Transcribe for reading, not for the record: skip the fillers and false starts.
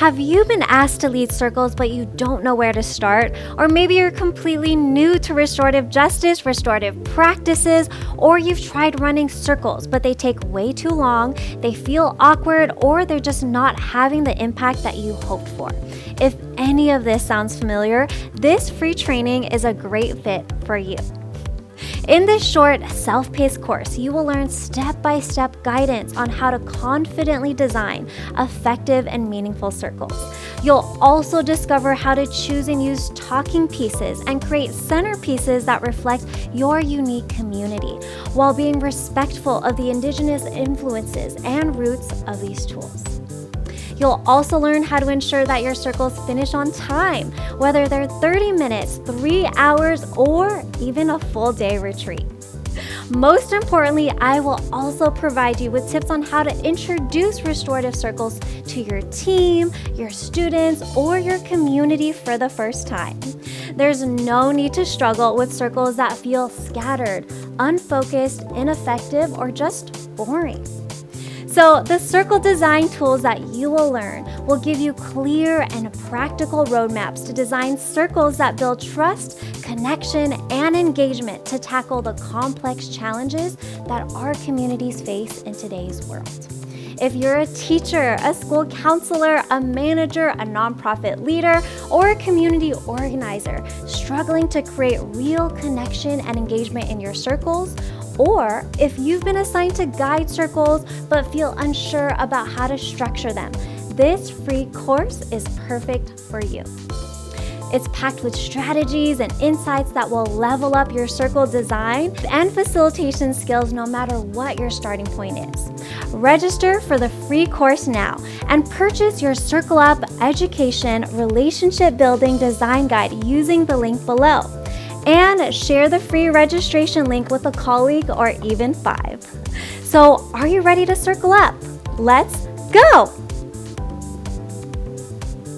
Have you been asked to lead circles but you don't know where to start? Or maybe you're completely new to restorative justice, restorative practices, or you've tried running circles but they take way too long, they feel awkward, or they're just not having the impact that you hoped for. If any of this sounds familiar, this free training is a great fit for you. In this short, self-paced course, you will learn step-by-step guidance on how to confidently design effective and meaningful circles. You'll also discover how to choose and use talking pieces and create centerpieces that reflect your unique community, while being respectful of the indigenous influences and roots of these tools. You'll also learn how to ensure that your circles finish on time, whether they're 30 minutes, 3 hours, or even a full day retreat. Most importantly, I will also provide you with tips on how to introduce restorative circles to your team, your students, or your community for the first time. There's no need to struggle with circles that feel scattered, unfocused, ineffective, or just boring. So the circle design tools that you will learn will give you clear and practical roadmaps to design circles that build trust, connection, and engagement to tackle the complex challenges that our communities face in today's world. If you're a teacher, a school counselor, a manager, a nonprofit leader, or a community organizer struggling to create real connection and engagement in your circles, or if you've been assigned to guide circles but feel unsure about how to structure them, this free course is perfect for you. It's packed with strategies and insights that will level up your circle design and facilitation skills no matter what your starting point is. Register for the free course now and purchase your CircleUp Education Relationship Building Design Guide using the link below. And share the free registration link with a colleague or even 5. So, are you ready to circle up? Let's go!